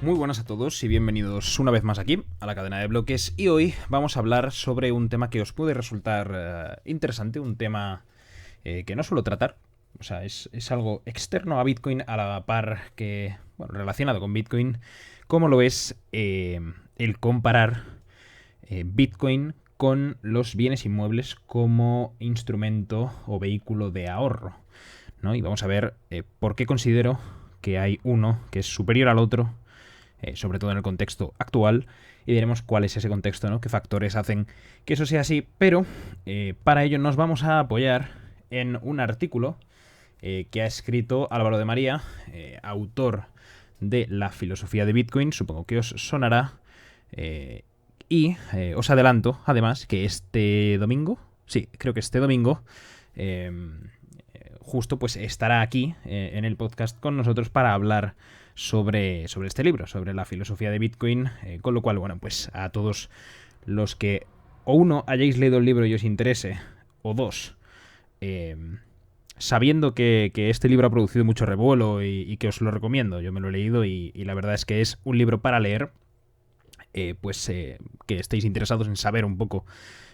Muy buenas a todos y bienvenidos una vez más aquí a la cadena de bloques. Y hoy vamos a hablar sobre un tema que os puede resultar interesante, un tema que no suelo tratar. O sea, es algo externo a Bitcoin, a la par que, bueno, relacionado con Bitcoin, como lo es el comparar Bitcoin con los bienes inmuebles como instrumento o vehículo de ahorro, ¿no? Y vamos a ver por qué considero que hay uno que es superior al otro, sobre todo en el contexto actual, y veremos cuál es ese contexto, ¿no? Qué factores hacen que eso sea así, pero para ello nos vamos a apoyar en un artículo que ha escrito Álvaro de María, autor de La filosofía de Bitcoin, supongo que os sonará, y os adelanto, además, que este domingo, sí, creo que este domingo, justo pues estará aquí en el podcast con nosotros para hablar sobre este libro, sobre la filosofía de Bitcoin, con lo cual, bueno, pues a todos los que o uno hayáis leído el libro y os interese, o dos, sabiendo que este libro ha producido mucho revuelo y que os lo recomiendo, yo me lo he leído y la verdad es que es un libro para leer, que estéis interesados en saber un poco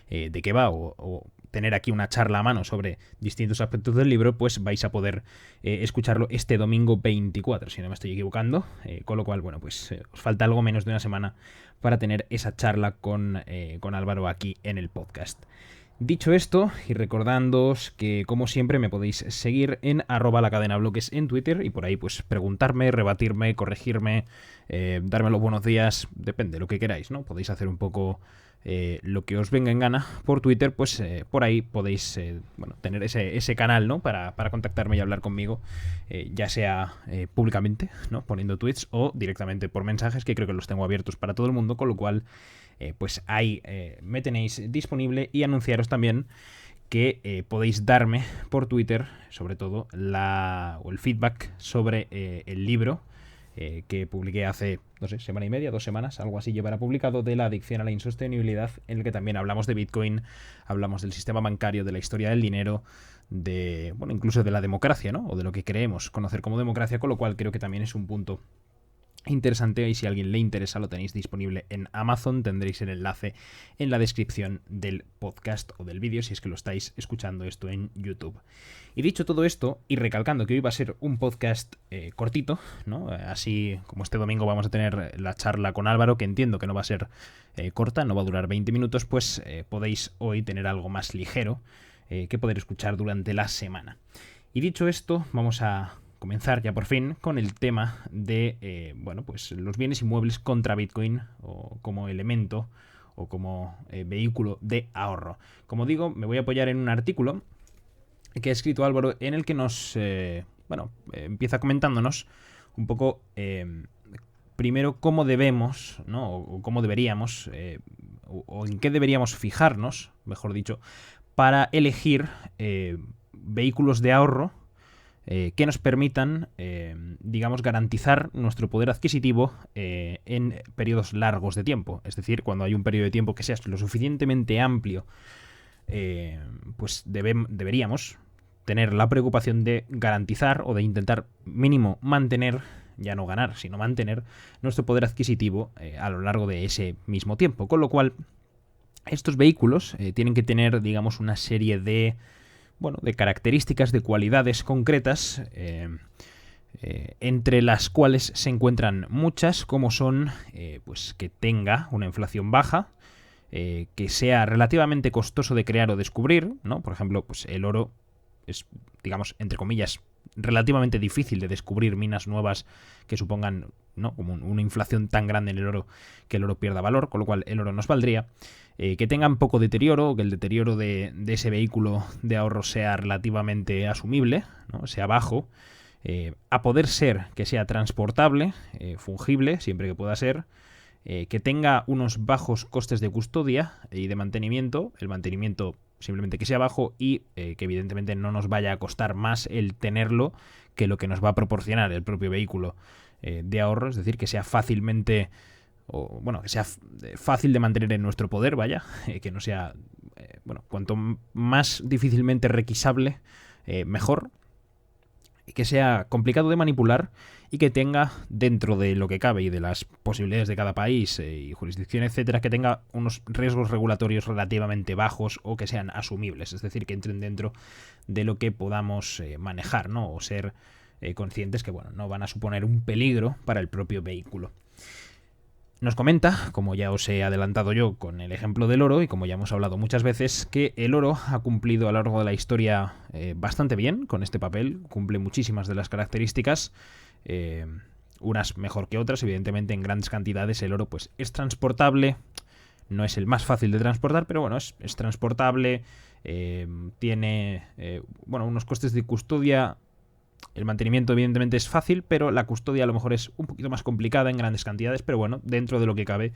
de qué va o tener aquí una charla a mano sobre distintos aspectos del libro, pues vais a poder escucharlo este domingo 24, si no me estoy equivocando, con lo cual, bueno, pues os falta algo menos de una semana para tener esa charla con Álvaro aquí en el podcast. Dicho esto, y recordándoos que, como siempre, me podéis seguir en @lacadenabloques en Twitter y por ahí pues preguntarme, rebatirme, corregirme, darme los buenos días, depende, lo que queráis, ¿no? Podéis hacer un poco lo que os venga en gana por Twitter, pues por ahí podéis tener ese canal, ¿no? Para contactarme y hablar conmigo, ya sea públicamente, ¿no? Poniendo tweets o directamente por mensajes, que creo que los tengo abiertos para todo el mundo, con lo cual pues ahí me tenéis disponible, y anunciaros también que podéis darme por Twitter, sobre todo, el feedback sobre el libro que publiqué hace, no sé, semana y media, 2 semanas, algo así llevará publicado, de la adicción a la insostenibilidad, en el que también hablamos de Bitcoin, hablamos del sistema bancario, de la historia del dinero, de, bueno, incluso de la democracia, ¿no? O de lo que creemos conocer como democracia, con lo cual creo que también es un punto interesante, y si a alguien le interesa lo tenéis disponible en Amazon. Tendréis el enlace en la descripción del podcast o del vídeo si es que lo estáis escuchando esto en YouTube. Y dicho todo esto, y recalcando que hoy va a ser un podcast cortito, ¿no? Así como este domingo vamos a tener la charla con Álvaro, que entiendo que no va a ser corta, no va a durar 20 minutos, pues podéis hoy tener algo más ligero que poder escuchar durante la semana. Y dicho esto, vamos a comenzar ya por fin con el tema de pues los bienes inmuebles contra Bitcoin, o como elemento o como vehículo de ahorro. Como digo, me voy a apoyar en un artículo que ha escrito Álvaro, en el que nos empieza comentándonos un poco primero cómo debemos, ¿no? O cómo deberíamos o en qué deberíamos fijarnos, mejor dicho, para elegir vehículos de ahorro que nos permitan, digamos, garantizar nuestro poder adquisitivo en periodos largos de tiempo. Es decir, cuando hay un periodo de tiempo que sea lo suficientemente amplio, pues deberíamos tener la preocupación de garantizar, o de intentar mínimo mantener, ya no ganar, sino mantener nuestro poder adquisitivo a lo largo de ese mismo tiempo. Con lo cual, estos vehículos tienen que tener, digamos, una serie de características, de cualidades concretas, entre las cuales se encuentran muchas, como son pues que tenga una inflación baja, que sea relativamente costoso de crear o descubrir, ¿no? Por ejemplo, pues el oro es, digamos, entre comillas, relativamente difícil de descubrir minas nuevas que supongan, ¿no?, como una inflación tan grande en el oro que el oro pierda valor, con lo cual el oro nos valdría. Que tengan poco deterioro, que el deterioro de ese vehículo de ahorro sea relativamente asumible, ¿no?, sea bajo, a poder ser que sea transportable, fungible, siempre que pueda ser, que tenga unos bajos costes de custodia y de mantenimiento, el mantenimiento simplemente que sea bajo, y que evidentemente no nos vaya a costar más el tenerlo que lo que nos va a proporcionar el propio vehículo de ahorro, es decir, que sea fácilmente, que sea fácil de mantener en nuestro poder, vaya, que no sea, cuanto más difícilmente requisable, mejor. que sea complicado de manipular y que tenga, dentro de lo que cabe y de las posibilidades de cada país y jurisdicción, etcétera, que tenga unos riesgos regulatorios relativamente bajos o que sean asumibles, es decir, que entren dentro de lo que podamos manejar, ¿no? O ser conscientes que, bueno, no van a suponer un peligro para el propio vehículo. Nos comenta, como ya os he adelantado yo con el ejemplo del oro y como ya hemos hablado muchas veces, que el oro ha cumplido a lo largo de la historia bastante bien con este papel, cumple muchísimas de las características, unas mejor que otras, evidentemente en grandes cantidades el oro pues es transportable, no es el más fácil de transportar, pero bueno, es transportable, tiene unos costes de custodia. El mantenimiento evidentemente es fácil, pero la custodia a lo mejor es un poquito más complicada en grandes cantidades, pero bueno, dentro de lo que cabe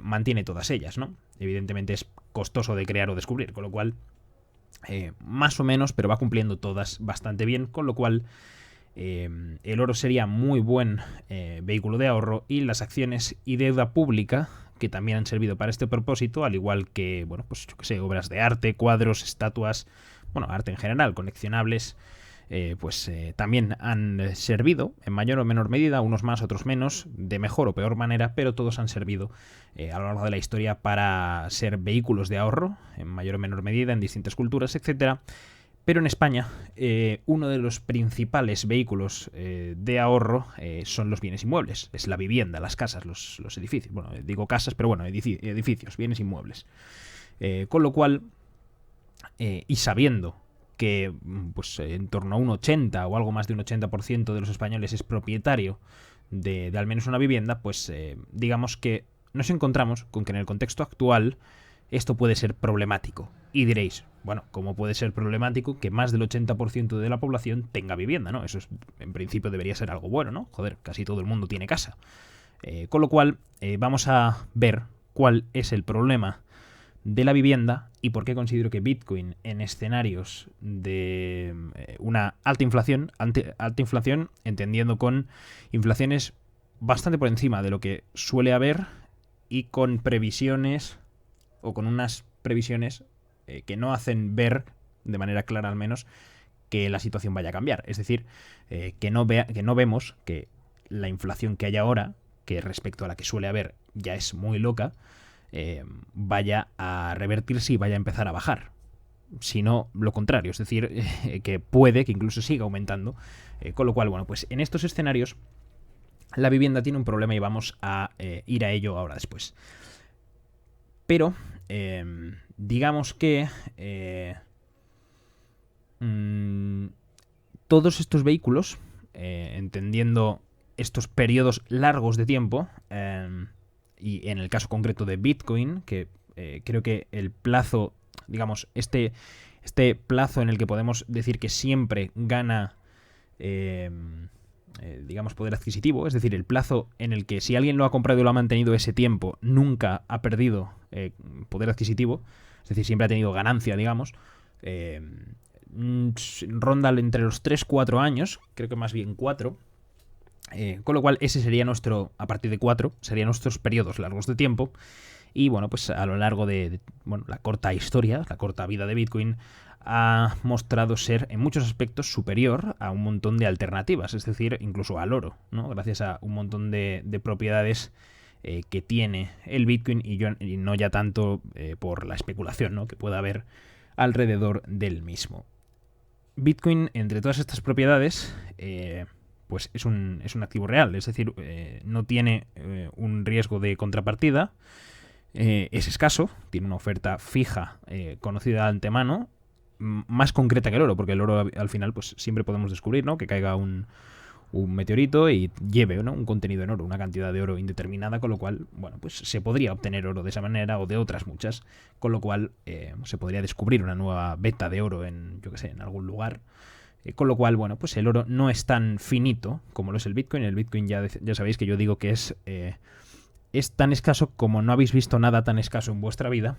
mantiene todas ellas, ¿no? Evidentemente es costoso de crear o descubrir, con lo cual más o menos, pero va cumpliendo todas bastante bien, con lo cual el oro sería muy buen vehículo de ahorro, y las acciones y deuda pública, que también han servido para este propósito, al igual que, bueno, pues yo que sé, obras de arte, cuadros, estatuas, bueno, arte en general, coleccionables, también han servido en mayor o menor medida, unos más, otros menos, de mejor o peor manera, pero todos han servido a lo largo de la historia para ser vehículos de ahorro, en mayor o menor medida, en distintas culturas, etcétera. Pero en España, uno de los principales vehículos de ahorro son los bienes inmuebles, es la vivienda, las casas, los edificios. Bueno, digo casas, pero bueno, edificios, bienes inmuebles. Con lo cual, y sabiendo que pues en torno a un 80 o algo más de un 80% de los españoles es propietario de al menos una vivienda, pues digamos que nos encontramos con que en el contexto actual esto puede ser problemático. Y diréis, bueno, ¿cómo puede ser problemático que más del 80% de la población tenga vivienda, ¿no? Eso en principio debería ser algo bueno, ¿no? Joder, casi todo el mundo tiene casa. Con lo cual, vamos a ver cuál es el problema de la vivienda y por qué considero que Bitcoin, en escenarios de una alta inflación, entendiendo con inflaciones bastante por encima de lo que suele haber y con previsiones o con unas previsiones que no hacen ver de manera clara al menos que la situación vaya a cambiar. Es decir, que no vemos que la inflación que hay ahora, que respecto a la que suele haber ya es muy loca, vaya a revertirse y vaya a empezar a bajar, sino lo contrario, es decir, que puede que incluso siga aumentando, con lo cual, bueno, pues en estos escenarios la vivienda tiene un problema y vamos a ir a ello ahora después. Pero digamos que todos estos vehículos, entendiendo estos periodos largos de tiempo, y en el caso concreto de Bitcoin, que creo que el plazo, digamos, este plazo en el que podemos decir que siempre gana, digamos, poder adquisitivo, es decir, el plazo en el que si alguien lo ha comprado y lo ha mantenido ese tiempo, nunca ha perdido poder adquisitivo, es decir, siempre ha tenido ganancia, digamos, ronda entre los 3-4 años, creo que más bien 4. Con lo cual ese sería a partir de 4, serían nuestros periodos largos de tiempo. Y bueno, pues a lo largo de la corta historia, la corta vida de Bitcoin, ha mostrado ser en muchos aspectos superior a un montón de alternativas, es decir, incluso al oro, ¿no? Gracias a un montón de propiedades que tiene el Bitcoin y no ya tanto por la especulación, ¿no?, que pueda haber alrededor del mismo. Bitcoin, entre todas estas propiedades, pues es un activo real, es decir, no tiene un riesgo de contrapartida, es escaso, tiene una oferta fija, conocida de antemano, más concreta que el oro, porque el oro al final pues siempre podemos descubrir, ¿no?, que caiga un meteorito y lleve, ¿no?, un contenido en oro, una cantidad de oro indeterminada, con lo cual, bueno, pues se podría obtener oro de esa manera o de otras muchas, con lo cual se podría descubrir una nueva veta de oro en, yo que sé, en algún lugar. Con lo cual, bueno, pues el oro no es tan finito como lo es el Bitcoin. El Bitcoin ya sabéis que yo digo que es tan escaso como no habéis visto nada tan escaso en vuestra vida.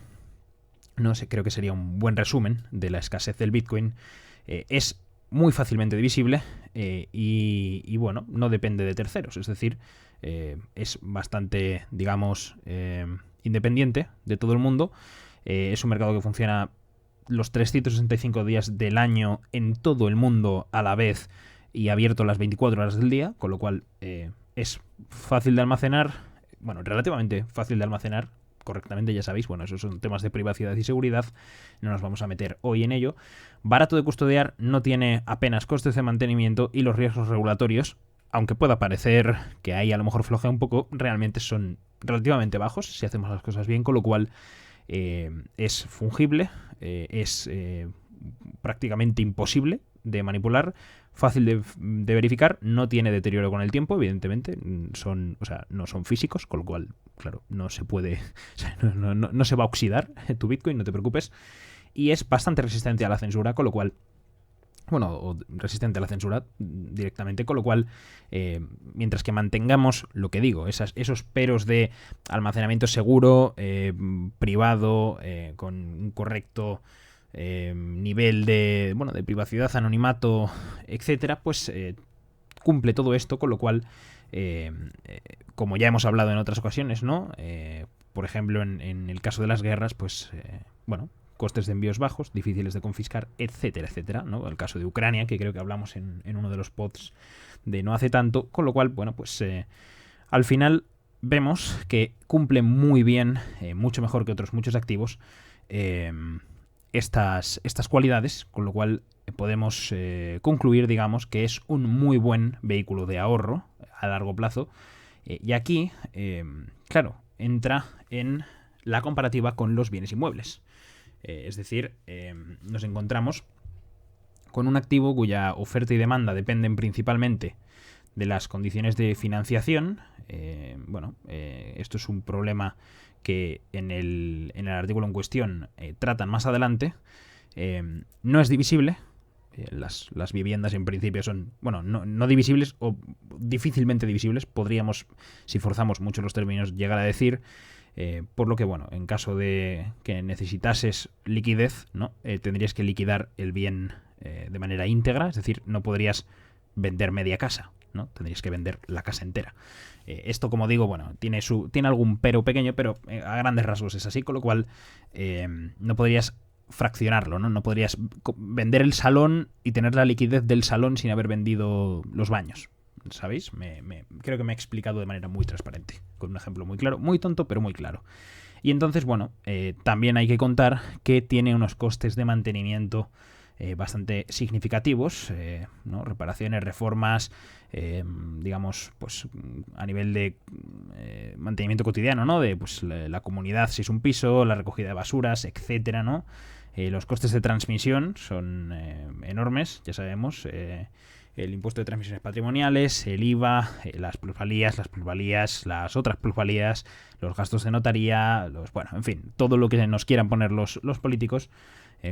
No sé, creo que sería un buen resumen de la escasez del Bitcoin. Es muy fácilmente divisible y bueno, no depende de terceros. Es decir, es bastante, digamos, independiente de todo el mundo. Es un mercado que funciona los 365 días del año en todo el mundo a la vez y abierto las 24 horas del día, con lo cual es fácil de almacenar, bueno, relativamente fácil de almacenar correctamente, ya sabéis, bueno, esos son temas de privacidad y seguridad, no nos vamos a meter hoy en ello. Barato de custodiar, no tiene apenas costes de mantenimiento y los riesgos regulatorios, aunque pueda parecer que ahí a lo mejor flojea un poco, realmente son relativamente bajos si hacemos las cosas bien, con lo cual es fungible, es prácticamente imposible de manipular, fácil de verificar, no tiene deterioro con el tiempo, evidentemente, no son físicos, con lo cual, claro, no se puede, o sea, no se va a oxidar tu Bitcoin, no te preocupes, y es bastante resistente a la censura, con lo cual, bueno, o resistente a la censura directamente, con lo cual, mientras que mantengamos, lo que digo, esos peros de almacenamiento seguro, privado, con un correcto nivel de privacidad, anonimato, etcétera, pues cumple todo esto, con lo cual, como ya hemos hablado en otras ocasiones, ¿no? Por ejemplo, en el caso de las guerras, pues, costes de envíos bajos, difíciles de confiscar, etcétera, etcétera, ¿no? El caso de Ucrania, que creo que hablamos en uno de los pods de no hace tanto, con lo cual, bueno, pues al final vemos que cumple muy bien, mucho mejor que otros muchos activos, estas cualidades, con lo cual podemos concluir, digamos, que es un muy buen vehículo de ahorro a largo plazo. Y aquí, claro, entra en la comparativa con los bienes inmuebles. Es decir, nos encontramos con un activo cuya oferta y demanda dependen principalmente de las condiciones de financiación. Esto es un problema que en el artículo en cuestión tratan más adelante. No es divisible. Las viviendas en principio son, bueno, no divisibles o difícilmente divisibles. Podríamos, si forzamos mucho los términos, llegar a decir. Por lo que, bueno, en caso de que necesitases liquidez, ¿no? Tendrías que liquidar el bien de manera íntegra, es decir, no podrías vender media casa, ¿no? Tendrías que vender la casa entera. Esto, como digo, bueno, tiene algún pero pequeño, pero a grandes rasgos es así, con lo cual no podrías fraccionarlo, ¿no? No podrías vender el salón y tener la liquidez del salón sin haber vendido los baños. ¿Sabéis? Creo que me he explicado de manera muy transparente, con un ejemplo muy claro, muy tonto, pero muy claro. Y entonces, bueno, también hay que contar que tiene unos costes de mantenimiento bastante significativos, ¿no? Reparaciones, reformas, digamos, pues a nivel de mantenimiento cotidiano, ¿no? De pues la comunidad, si es un piso, la recogida de basuras, etcétera, ¿no? Los costes de transmisión son enormes, ya sabemos. El impuesto de transmisiones patrimoniales, el IVA, las plusvalías, las otras plusvalías, los gastos de notaría, bueno, en fin, todo lo que nos quieran poner los políticos,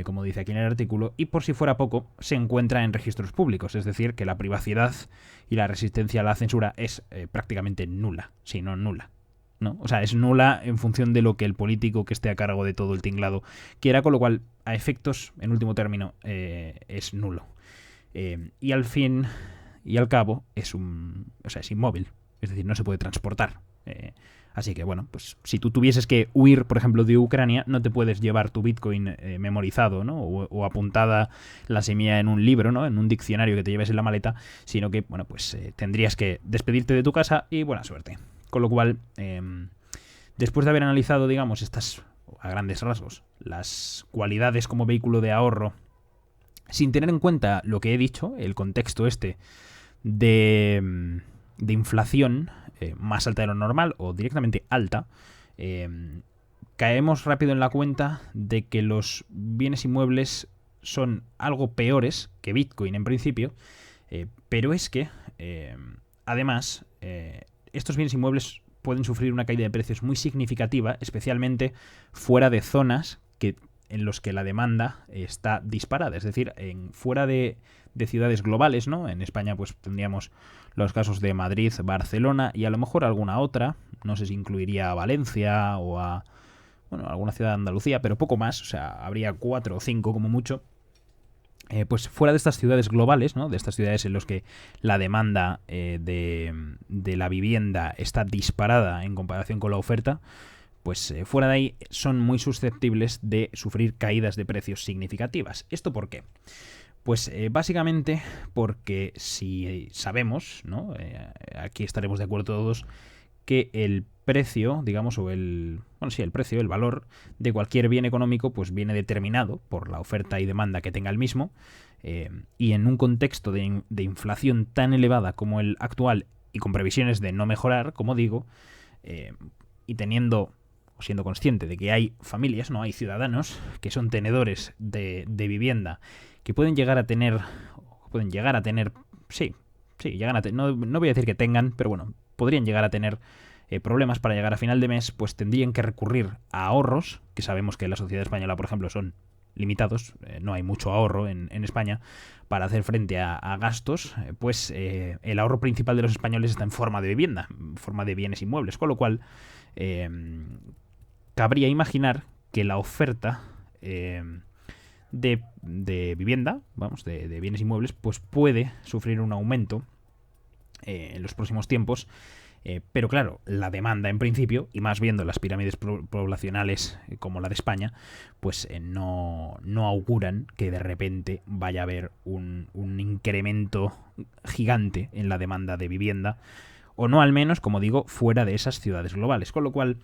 como dice aquí en el artículo, y por si fuera poco, se encuentra en registros públicos, es decir, que la privacidad y la resistencia a la censura es prácticamente nula, si no nula, ¿no? O sea, es nula en función de lo que el político que esté a cargo de todo el tinglado quiera, con lo cual, a efectos, en último término, es nulo. Y al fin y al cabo es inmóvil, es decir, no se puede transportar. Así que bueno, pues si tú tuvieses que huir, por ejemplo, de Ucrania, no te puedes llevar tu Bitcoin memorizado, ¿no? O apuntada la semilla en un libro, ¿no? En un diccionario que te lleves en la maleta, sino que, bueno, pues tendrías que despedirte de tu casa y buena suerte. Con lo cual, después de haber analizado, digamos, estas, a grandes rasgos, las cualidades como vehículo de ahorro, sin tener en cuenta lo que he dicho, el contexto de inflación más alta de lo normal o directamente alta, caemos rápido en la cuenta de que los bienes inmuebles son algo peores que Bitcoin en principio, pero es que, además, estos bienes inmuebles pueden sufrir una caída de precios muy significativa, especialmente fuera de zonas en los que la demanda está disparada, es decir, fuera de ciudades globales, ¿no? En España pues tendríamos los casos de Madrid, Barcelona y a lo mejor alguna otra, no sé si incluiría a Valencia o alguna ciudad de Andalucía, pero poco más, o sea, habría 4 o 5 como mucho. Pues fuera de estas ciudades globales, ¿no? De estas ciudades en las que la demanda de la vivienda está disparada en comparación con la oferta, pues fuera de ahí son muy susceptibles de sufrir caídas de precios significativas. ¿Esto por qué? Pues básicamente porque si sabemos, ¿no? Aquí estaremos de acuerdo todos, que el precio, digamos, el precio, el valor de cualquier bien económico, pues viene determinado por la oferta y demanda que tenga el mismo, y en un contexto de inflación tan elevada como el actual y con previsiones de no mejorar, como digo, y teniendo o siendo consciente de que hay familias, no hay ciudadanos que son tenedores de vivienda que pueden llegar a tener, sí, llegan a no voy a decir que tengan, pero bueno, podrían llegar a tener problemas para llegar a final de mes, pues tendrían que recurrir a ahorros, que sabemos que en la sociedad española, por ejemplo, son limitados, no hay mucho ahorro en España, para hacer frente a gastos, pues el ahorro principal de los españoles está en forma de vivienda, en forma de bienes inmuebles, con lo cual cabría imaginar que la oferta de vivienda, de bienes inmuebles, pues puede sufrir un aumento en los próximos tiempos. Pero claro, la demanda en principio, y más viendo las pirámides poblacionales como la de España, pues no auguran que de repente vaya a haber un incremento gigante en la demanda de vivienda, o no al menos, como digo, fuera de esas ciudades globales. Con lo cual,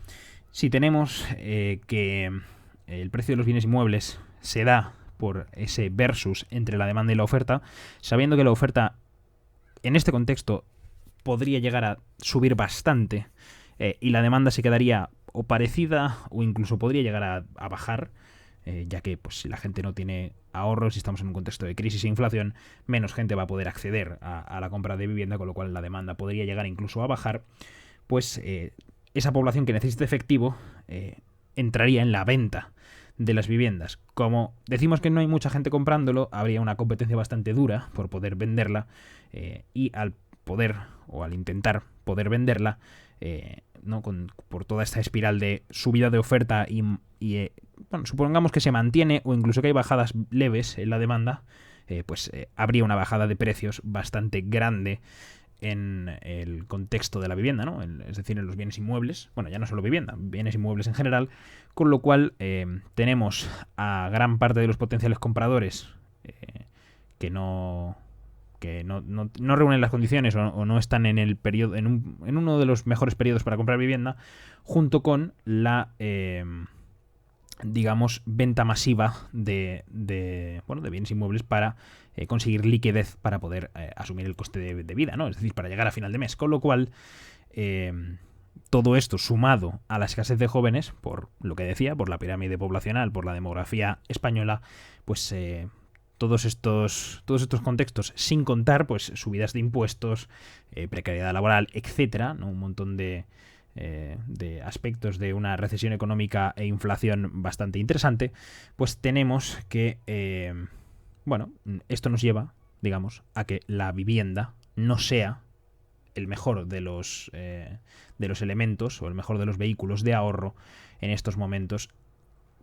si tenemos que el precio de los bienes inmuebles se da por ese versus entre la demanda y la oferta, sabiendo que la oferta en este contexto podría llegar a subir bastante y la demanda se quedaría o parecida o incluso podría llegar a bajar, ya que pues si la gente no tiene ahorros y estamos en un contexto de crisis e inflación, menos gente va a poder acceder a la compra de vivienda, con lo cual la demanda podría llegar incluso a bajar, pues esa población que necesita efectivo entraría en la venta de las viviendas. Como decimos que no hay mucha gente comprándolo, habría una competencia bastante dura por poder venderla, y al poder o al intentar poder venderla, por toda esta espiral de subida de oferta y bueno, supongamos que se mantiene o incluso que hay bajadas leves en la demanda, habría una bajada de precios bastante grande en el contexto de la vivienda, ¿no? Es decir, en los bienes inmuebles, bueno, ya no solo vivienda, bienes inmuebles en general, con lo cual tenemos a gran parte de los potenciales compradores que no reúnen las condiciones o no están en el periodo, en uno de los mejores periodos para comprar vivienda, junto con la digamos venta masiva de bienes inmuebles para conseguir liquidez para poder asumir el coste de vida, ¿no? Es decir, para llegar a final de mes. Con lo cual, todo esto sumado a la escasez de jóvenes, por lo que decía, por la pirámide poblacional, por la demografía española, pues todos estos contextos, sin contar pues subidas de impuestos, precariedad laboral, etcétera, ¿no? Un montón de aspectos de una recesión económica e inflación bastante interesante, pues tenemos que esto nos lleva, digamos, a que la vivienda no sea el mejor de los elementos o el mejor de los vehículos de ahorro en estos momentos,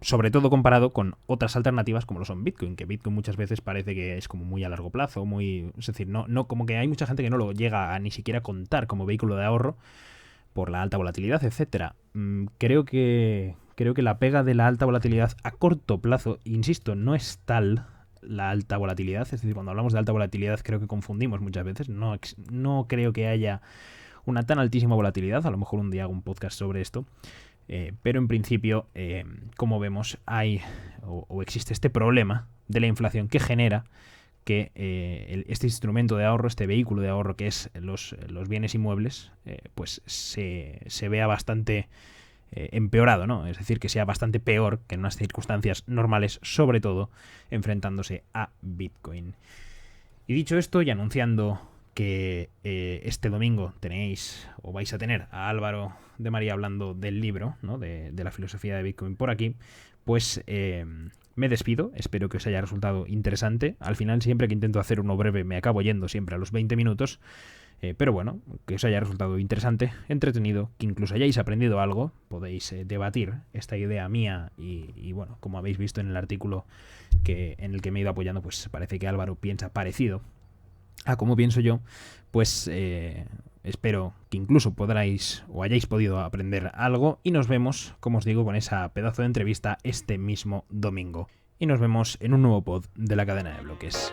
sobre todo comparado con otras alternativas como lo son Bitcoin, que Bitcoin muchas veces parece que es como muy a largo plazo, es decir, no como que hay mucha gente que no lo llega a ni siquiera contar como vehículo de ahorro por la alta volatilidad, etcétera. Creo que la pega de la alta volatilidad a corto plazo, insisto, no es tal la alta volatilidad, es decir, cuando hablamos de alta volatilidad creo que confundimos muchas veces, no creo que haya una tan altísima volatilidad, a lo mejor un día hago un podcast sobre esto, pero en principio, como vemos, hay o existe este problema de la inflación que genera que este instrumento de ahorro, este vehículo de ahorro que es los bienes inmuebles, pues se vea bastante empeorado, ¿no? Es decir, que sea bastante peor que en unas circunstancias normales, sobre todo enfrentándose a Bitcoin. Y dicho esto, y anunciando que este domingo tenéis o vais a tener a Álvaro de María hablando del libro, ¿no? de la filosofía de Bitcoin por aquí, pues me despido. Espero que os haya resultado interesante. Al final, siempre que intento hacer uno breve, me acabo yendo siempre a los 20 minutos. Pero bueno, que os haya resultado interesante, entretenido, que incluso hayáis aprendido algo, podéis debatir esta idea mía y bueno, como habéis visto en el artículo en el que me he ido apoyando, pues parece que Álvaro piensa parecido a cómo pienso yo, pues espero que incluso podráis o hayáis podido aprender algo y nos vemos, como os digo, con esa pedazo de entrevista este mismo domingo. Y nos vemos en un nuevo pod de la cadena de bloques.